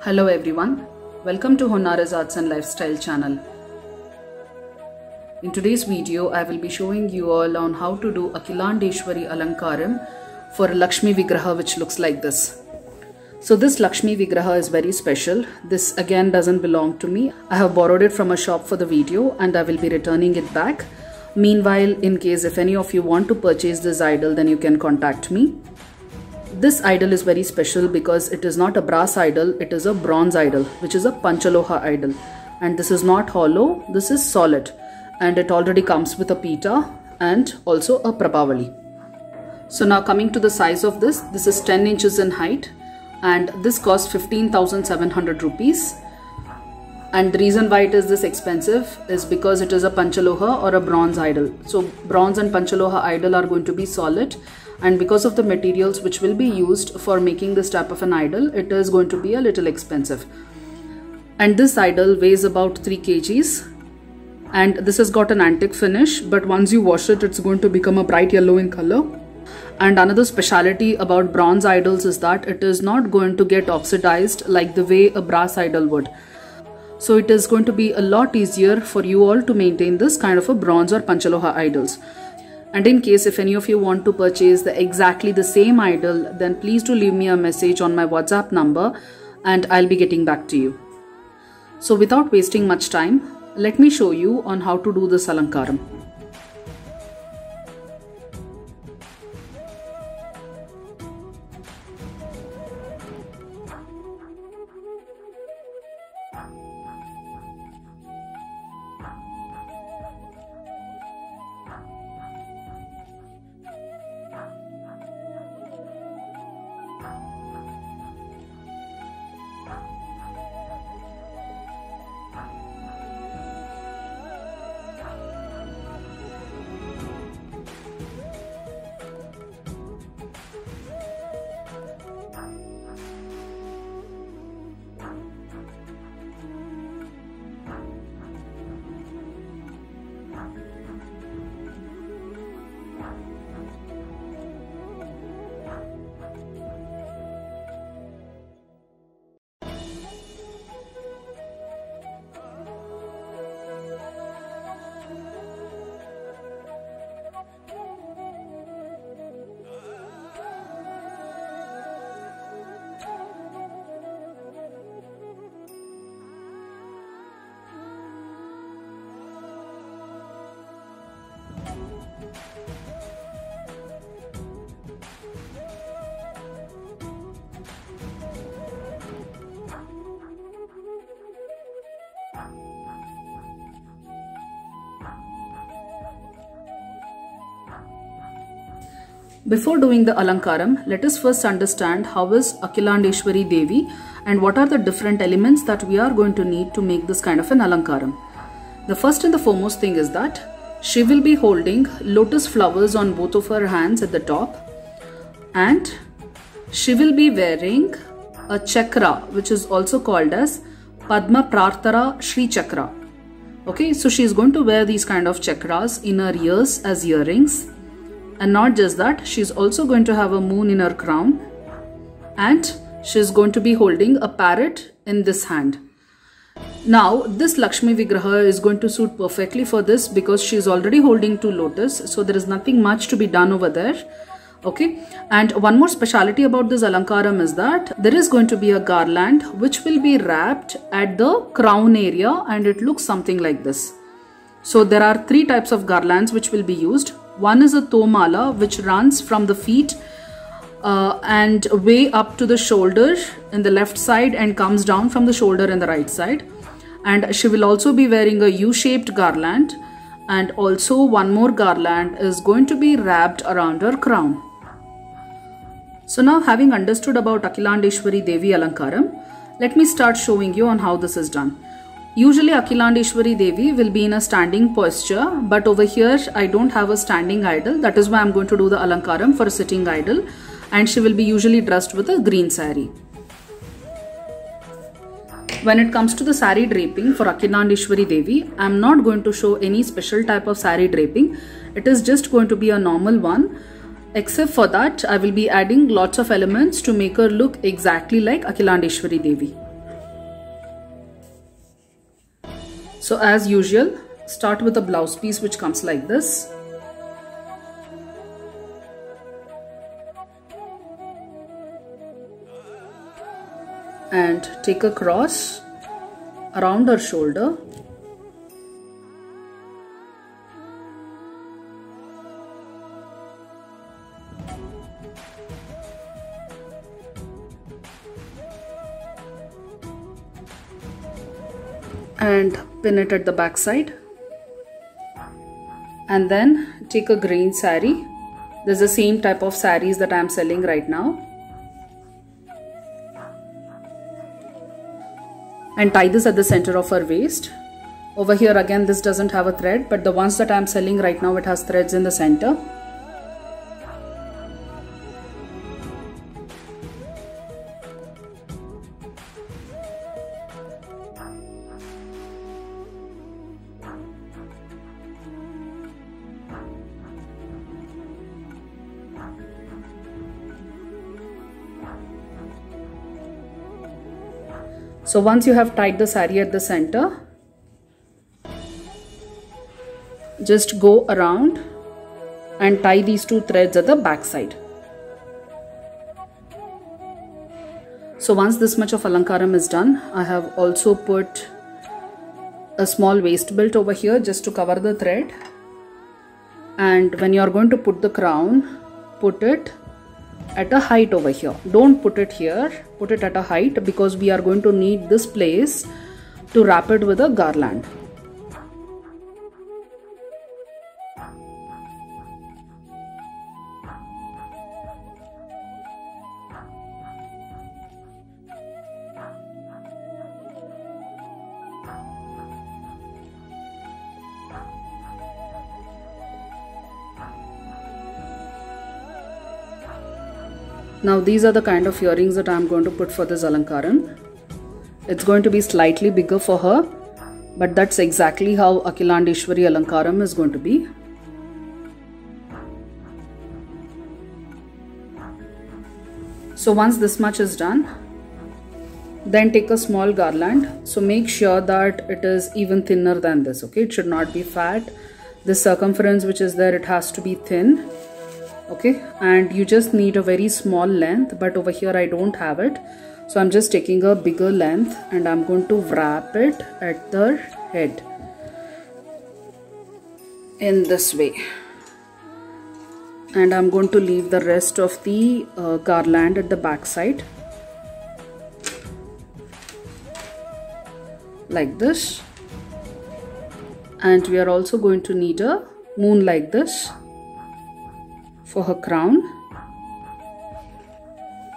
Hello everyone, welcome to Honara's Arts and Lifestyle channel. In today's video, I will be showing you all on how to do Akhilandeshwari Alankaram for a Lakshmi Vigraha which looks like this. So this Lakshmi Vigraha is very special. This again doesn't belong to me. I have borrowed it from a shop for the video and I will be returning it back. Meanwhile, in case if any of you want to purchase this idol, then you can contact me. This idol is very special because it is not a brass idol, it is a bronze idol, which is a Panchaloha idol. And this is not hollow, this is solid. And it already comes with a pita and also a prabhavali. So now coming to the size of this is 10 inches in height and this costs 15,700 rupees. And the reason why it is this expensive is because it is a Panchaloha or a bronze idol. So bronze and Panchaloha idol are going to be solid. And because of the materials which will be used for making this type of an idol, it is going to be a little expensive. And this idol weighs about 3 kgs. And this has got an antique finish, but once you wash it, it's going to become a bright yellow in color. And another speciality about bronze idols is that it is not going to get oxidized like the way a brass idol would. So it is going to be a lot easier for you all to maintain this kind of a bronze or Panchaloha idols. And in case if any of you want to purchase exactly the same idol, then please do leave me a message on my WhatsApp number and I'll be getting back to you. So without wasting much time, let me show you on how to do this Alankaram. Before doing the Alankaram, let us first understand how is Akhilandeshwari Devi and what are the different elements that we are going to need to make this kind of an Alankaram. The first and the foremost thing is that she will be holding lotus flowers on both of her hands at the top and she will be wearing a chakra which is also called as Padma Prarthara Shri Chakra. Okay, so she is going to wear these kind of chakras in her ears as earrings. And not just that, she's also going to have a moon in her crown and she's going to be holding a parrot in this hand. Now this Lakshmi Vigraha is going to suit perfectly for this because she's already holding 2 lotus, so there is nothing much to be done over there. Okay, and one more speciality about this Alankaram is that there is going to be a garland which will be wrapped at the crown area and it looks something like this. So there are 3 types of garlands which will be used. One is a tomala which runs from the feet and way up to the shoulder in the left side and comes down from the shoulder in the right side. And she will also be wearing a U-shaped garland, and also one more garland is going to be wrapped around her crown. So now, having understood about Akhilandeshwari Devi Alankaram, let me start showing you on how this is done. Usually Akhilandeshwari Devi will be in a standing posture, but over here I don't have a standing idol. That is why I'm going to do the Alankaram for a sitting idol, and she will be usually dressed with a green sari. When it comes to the sari draping for Akhilandeshwari Devi, I'm not going to show any special type of sari draping. It is just going to be a normal one. Except for that, I will be adding lots of elements to make her look exactly like Akhilandeshwari Devi. So as usual, start with a blouse piece which comes like this. And take a cross around her shoulder. And pin it at the back side. And then take a green sari. This is the same type of saris that I am selling right now. And tie this at the center of her waist. Over here again, this doesn't have a thread, but the ones that I am selling right now, it has threads in the center. So once you have tied the sari at the center, just go around and tie these two threads at the back side. So once this much of alankaram is done, I have also put a small waist belt over here just to cover the thread. And when you are going to put the crown, put it at a height over here. Don't put it here, put it at a height, because we are going to need this place to wrap it with a garland. Now these are the kind of earrings that I am going to put for this alankaram. It's going to be slightly bigger for her, but that's exactly how Akhilandeshwari alankaram is going to be. So once this much is done, then take a small garland. So make sure that it is even thinner than this, okay? It should not be fat. This circumference which is there, it has to be thin. Okay, and you just need a very small length, but over here I don't have it, so I'm just taking a bigger length and I'm going to wrap it at the head in this way, and I'm going to leave the rest of the garland at the back side like this. And we are also going to need a moon like this for her crown.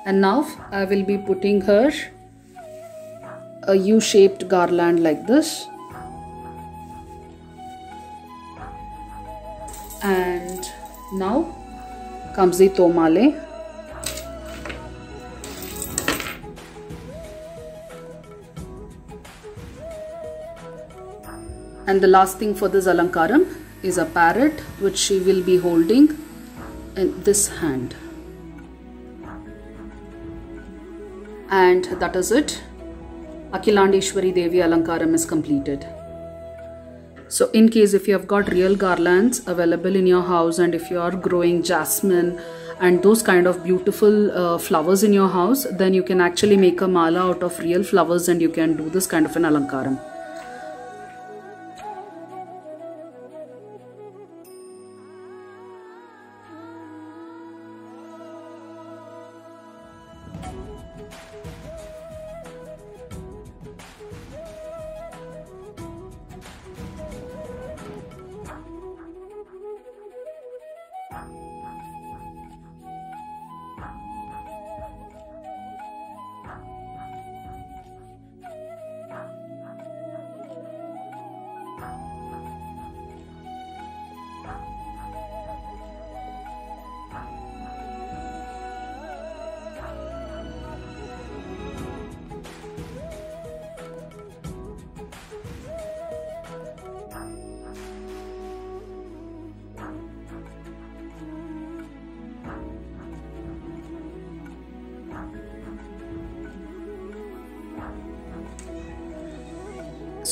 And now I will be putting her a U-shaped garland like this. And now comes the tomale. And the last thing for this alankaram is a parrot, which she will be holding in this hand. And that is it. Akhilandeshwari Devi alankaram is completed. So in case if you have got real garlands available in your house, and if you are growing jasmine and those kind of beautiful flowers in your house, then you can actually make a mala out of real flowers and you can do this kind of an alankaram.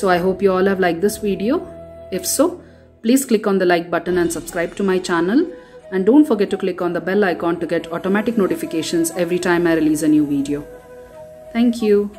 So I hope you all have liked this video. If so, please click on the like button and subscribe to my channel. And don't forget to click on the bell icon to get automatic notifications every time I release a new video. Thank you.